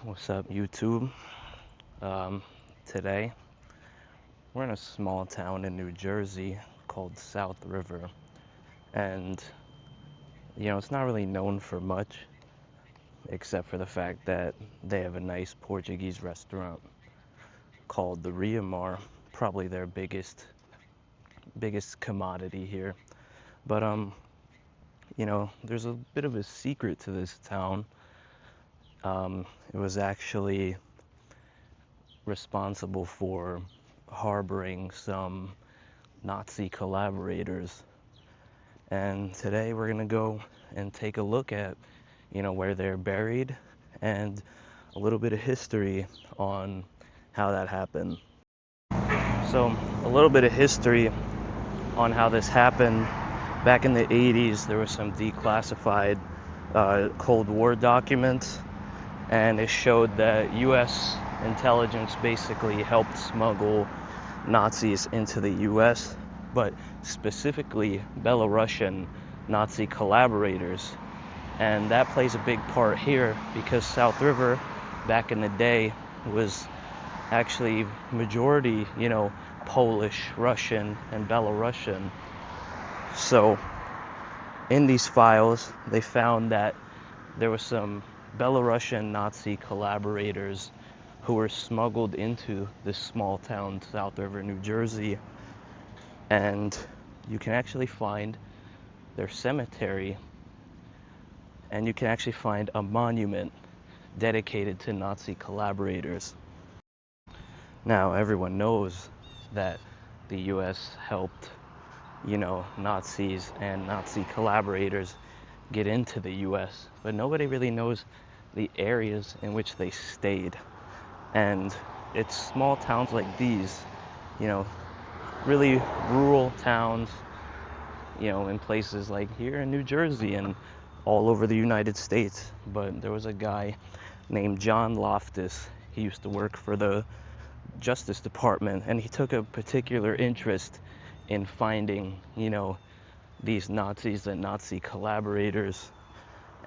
What's up, YouTube? Um, Today, we're in a small town in New Jersey called South River, and it's not really known for much except for the fact that they have a nice Portuguese restaurant called the Riamar, probably their biggest commodity here. But there's a bit of a secret to this town. It was actually responsible for harboring some Nazi collaborators. And today we're gonna go and take a look at, where they're buried and a little bit of history on how that happened. So, a little bit of history on how this happened. Back in the 80s, there was some declassified Cold War documents, and it showed that U.S. intelligence basically helped smuggle Nazis into the U.S., but specifically Belarusian Nazi collaborators. And that plays a big part here because South River, back in the day, was actually majority, Polish, Russian, and Belarusian. So in these files, they found that there were some Belarusian Nazi collaborators who were smuggled into this small town, South River, New Jersey. And you can actually find their cemetery, and you can actually find a monument dedicated to Nazi collaborators. Now, everyone knows that the US helped, Nazis and Nazi collaborators get into the US, but nobody really knows the areas in which they stayed. And it's small towns like these, really rural towns, in places like here in New Jersey and all over the United States. But there was a guy named John Loftus. He used to work for the Justice Department, and he took a particular interest in finding, these Nazis and Nazi collaborators.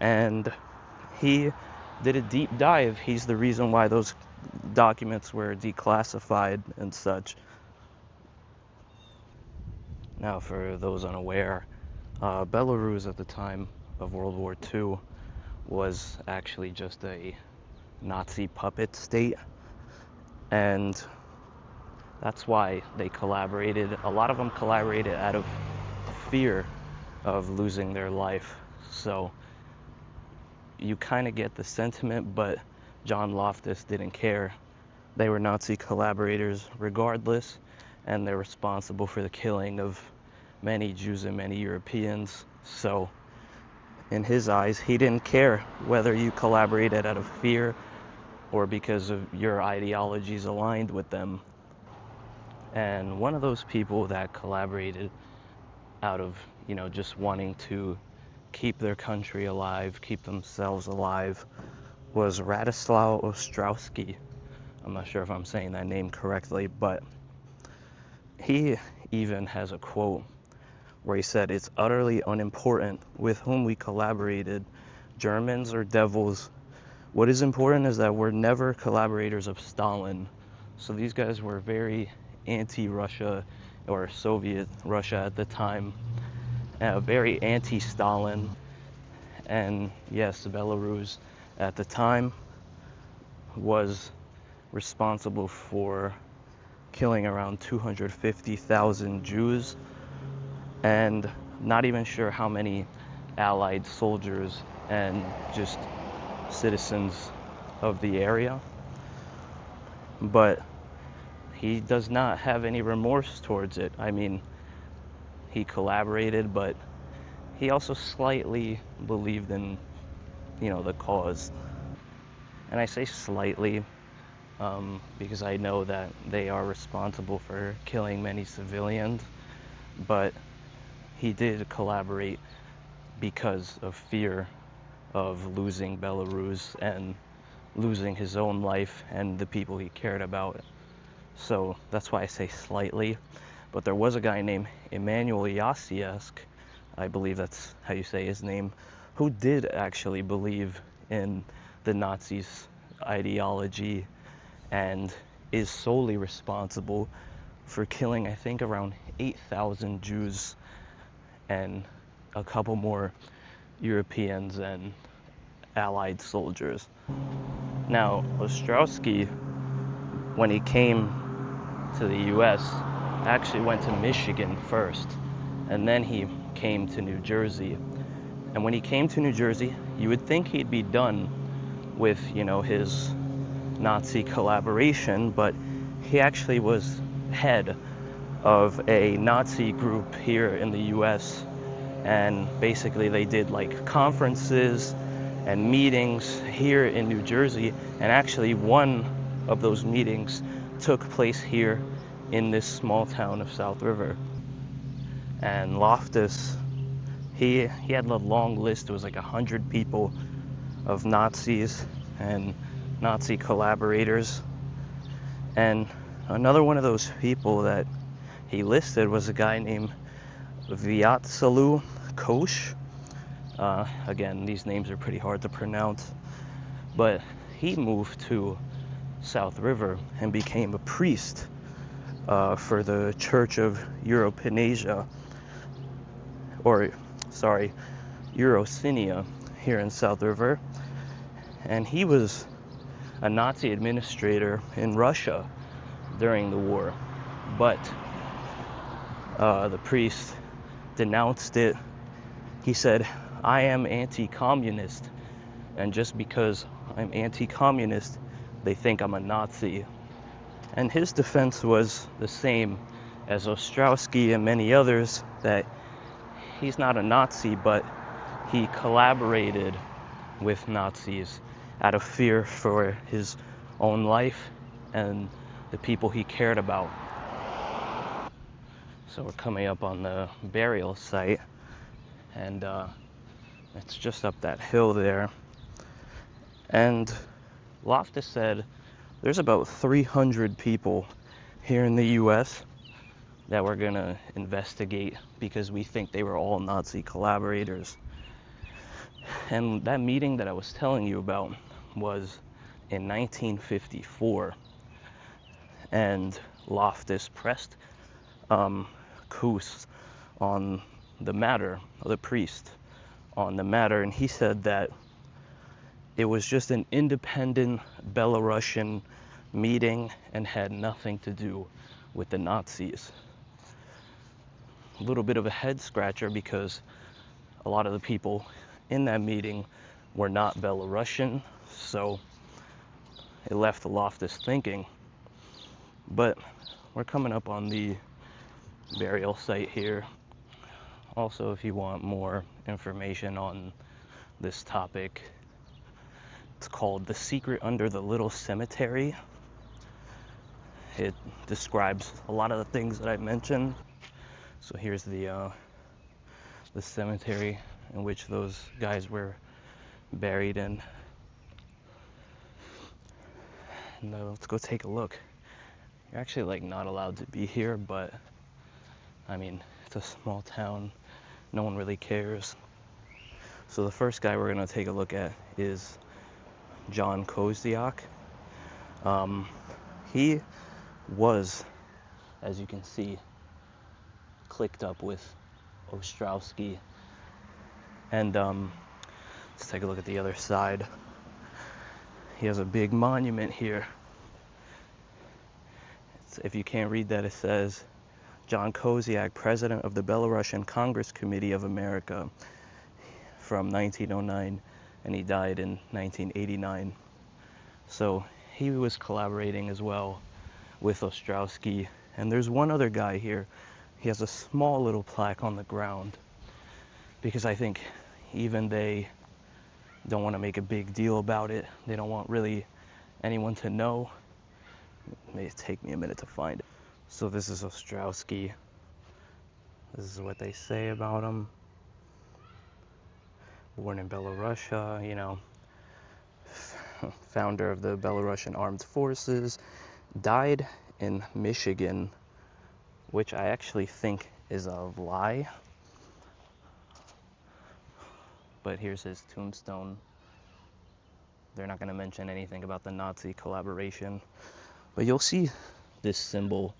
And he did a deep dive. He's the reason why those documents were declassified and such. Now, for those unaware, Belarus at the time of World War II was actually just a Nazi puppet state, and that's why they collaborated. A lot of them collaborated out of fear of losing their life. So you kind of get the sentiment, but John Loftus didn't care. They were Nazi collaborators regardless, and they're responsible for the killing of many Jews and many Europeans. So in his eyes, he didn't care whether you collaborated out of fear or because of your ideologies aligned with them. And one of those people that collaborated out of, just wanting to keep their country alive, keep themselves alive, was Radoslaw Ostrowski. I'm not sure if I'm saying that name correctly, but he even has a quote where he said, "It's utterly unimportant with whom we collaborated, Germans or devils. What is important is that we're never collaborators of Stalin." So these guys were very anti-Russia, or Soviet Russia at the time, very anti-Stalin. And yes, Belarus at the time was responsible for killing around 250,000 Jews, and not even sure how many Allied soldiers and just citizens of the area. But he does not have any remorse towards it. I mean, he collaborated, but he also slightly believed in, the cause. And I say slightly because I know that they are responsible for killing many civilians, but he did collaborate because of fear of losing Belarus and losing his own life and the people he cared about. So that's why I say slightly. But there was a guy named Emmanuel Yasiesk, I believe that's how you say his name, who did actually believe in the Nazis' ideology and is solely responsible for killing, I think, around 8,000 Jews and a couple more Europeans and Allied soldiers. Now, Ostrowski, when he came to the US, actually went to Michigan first, and then he came to New Jersey. And when he came to New Jersey, you would think he'd be done with, his Nazi collaboration, but he actually was head of a Nazi group here in the US, and basically they did like conferences and meetings here in New Jersey, and actually one of those meetings took place here in this small town of South River. And Loftus, he had a long list. It was like 100 people of Nazis and Nazi collaborators. And another one of those people that he listed was a guy named Vyacheslav Koch. Again, these names are pretty hard to pronounce, but he moved to South River and became a priest for the Church of Europanasia, Eurocinia here in South River. And he was a Nazi administrator in Russia during the war, but the priest denounced it. He said, "I am anti-communist, and just because I'm anti-communist, they think I'm a Nazi." And his defense was the same as Ostrowski and many others, that he's not a Nazi, but he collaborated with Nazis out of fear for his own life and the people he cared about. So we're coming up on the burial site, and it's just up that hill there. And Loftus said there's about 300 people here in the US that we're gonna investigate because we think they were all Nazi collaborators. And that meeting that I was telling you about was in 1954, and Loftus pressed Koos on the matter, the priest, on the matter, and he said that it was just an independent Belarusian meeting and had nothing to do with the Nazis. A little bit of a head scratcher because a lot of the people in that meeting were not Belarusian, so it left Loftus thinking. But we're coming up on the burial site here. Also, if you want more information on this topic, it's called The Secret Under the Little Cemetery. It describes a lot of the things that I mentioned. So here's the cemetery in which those guys were buried in. And let's go take a look. You're actually like not allowed to be here, but I mean, it's a small town. No one really cares. So the first guy we're gonna take a look at is John Koziak. He was, as you can see, clicked up with Ostrowski. And let's take a look at the other side. He has a big monument here. If you can't read that, it says, John Koziak, President of the Belarusian Congress Committee of America from 1909, and he died in 1989. So he was collaborating as well with Ostrowski. And there's one other guy here. He has a small little plaque on the ground because I think even they don't want to make a big deal about it. They don't want really anyone to know. It may take me a minute to find it. So this is Ostrowski. This is what they say about him. Born in Belarus, founder of the Belarusian Armed Forces, died in Michigan, which I actually think is a lie. But here's his tombstone. they're not going to mention anything about the Nazi collaboration. But you'll see this symbol.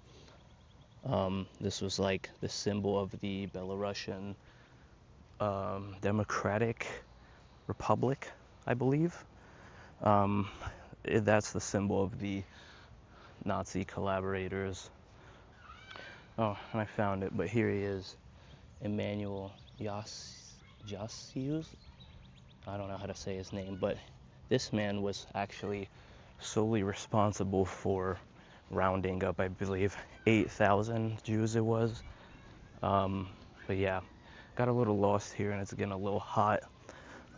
This was like the symbol of the Belarusian Democratic Republic, I believe. That's the symbol of the Nazi collaborators. Oh, and I found it, but here he is, Emmanuel Jasius. I don't know how to say his name, but this man was actually solely responsible for rounding up, I believe, 8,000 Jews it was. But yeah, got a little lost here and it's getting a little hot.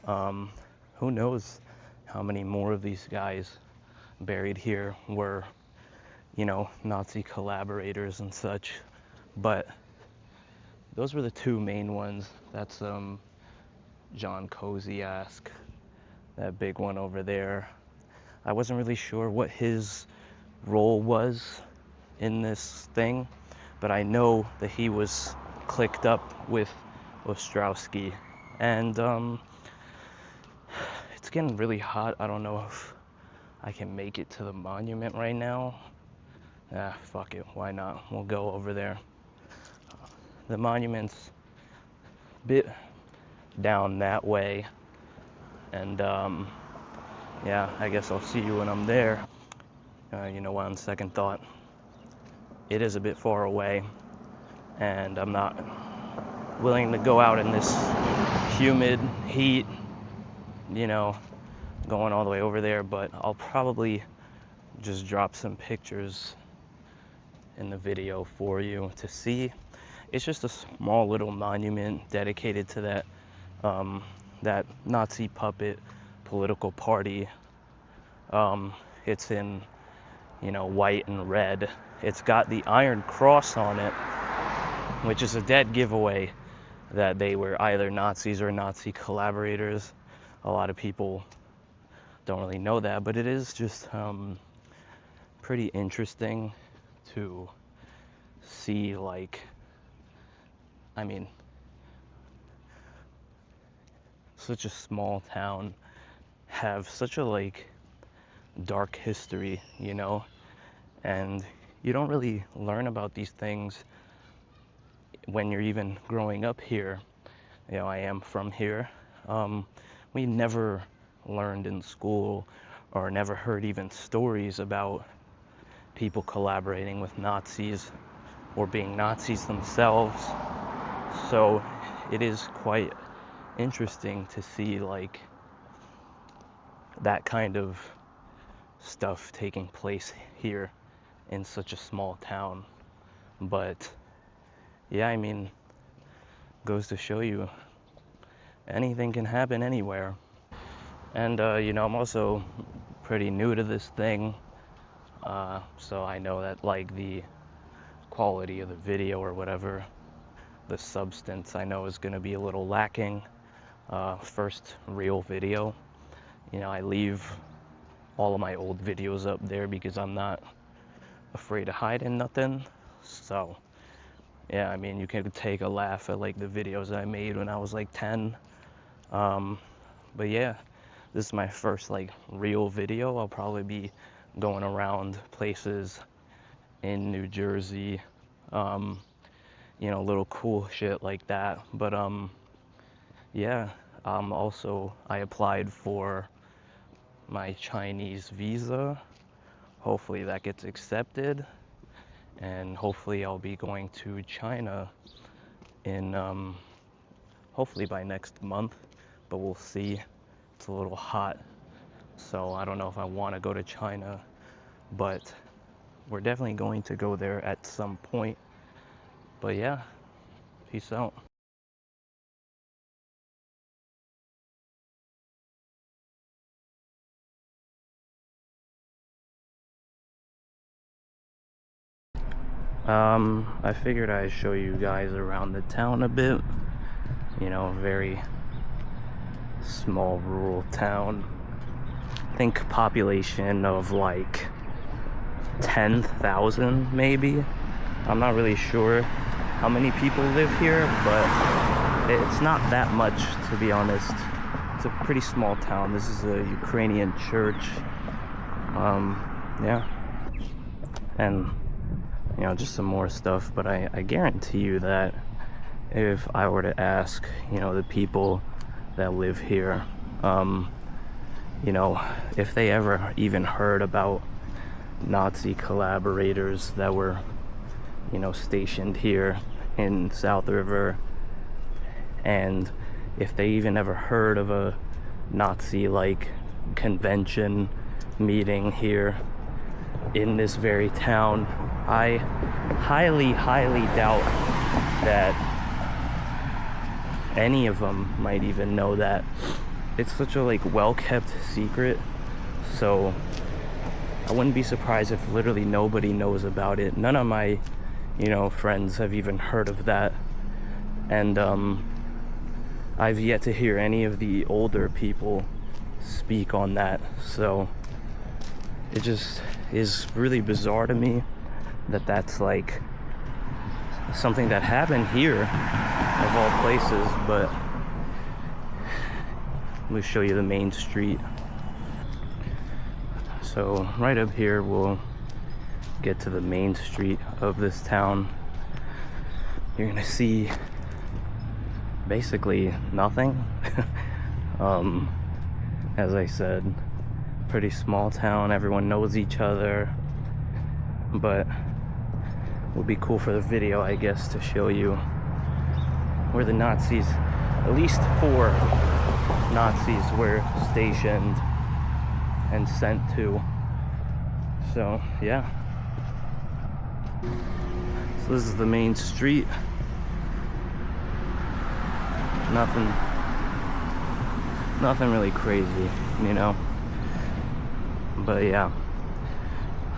Who knows how many more of these guys buried here were, you know, Nazi collaborators and such. But those were the two main ones. That's John Koziask, that big one over there. I wasn't really sure what his role was in this thing, but I know that he was clicked up with Ostrowski. And it's getting really hot. I don't know if I can make it to the monument right now. Ah, fuck it, why not? We'll go over there. The monument's a bit down that way, and yeah, I guess I'll see you when I'm there. You know what, on second thought, it is a bit far away, and I'm not willing to go out in this humid heat, you know, going all the way over there, but I'll probably just drop some pictures in the video for you to see. It's just a small little monument dedicated to that that Nazi puppet political party. It's in, you know, white and red. It's got the Iron Cross on it, which is a dead giveaway that they were either Nazis or Nazi collaborators. A lot of people don't really know that, but it is just pretty interesting to see, like, I mean, such a small town have such a, like, dark history, you know, and you don't really learn about these things when you're even growing up here. You know, I am from here. We never learned in school or never heard even stories about people collaborating with Nazis or being Nazis themselves. So it is quite interesting to see, like, that kind of stuff taking place here in such a small town. But yeah, I mean, goes to show you anything can happen anywhere. And you know, I'm also pretty new to this thing, so I know that, like, the quality of the video or whatever, the substance, I know is going to be a little lacking. First real video, you know, I leave all of my old videos up there because I'm not afraid to hide in nothing. So yeah, I mean, you can take a laugh at, like, the videos I made when I was like 10. But yeah, this is my first, like, real video. I'll probably be going around places in New Jersey, you know, little cool shit like that. But yeah, also I applied for my Chinese visa. Hopefully that gets accepted, and hopefully I'll be going to China in hopefully by next month, but we'll see. It's a little hot, so I don't know if I want to go to China, but we're definitely going to go there at some point. But yeah, peace out. I figured I'd show you guys around the town a bit. You know, very small rural town. Think population of like 10,000 maybe. I'm not really sure how many people live here, but it's not that much, to be honest. it's a pretty small town. This is a Ukrainian church. Yeah. And, you know, just some more stuff. But I guarantee you that if I were to ask, you know, the people that live here, you know, if they ever even heard about Nazi collaborators that were, you know, stationed here in South River, and if they even ever heard of a Nazi like convention meeting here in this very town, I highly doubt that any of them might even know that. It's such a like well-kept secret, so I wouldn't be surprised if literally nobody knows about it. None of my, you know, friends have even heard of that. And I've yet to hear any of the older people speak on that. So it just is really bizarre to me that that's like something that happened here of all places. But let me show you the main street. So right up here we'll get to the main street of this town. You're gonna see basically nothing. As I said, pretty small town, everyone knows each other, but it would be cool for the video, I guess, to show you where the Nazis, at least 4 Nazis, were stationed and sent to. So yeah, so this is the main street. Nothing really crazy, you know, but yeah.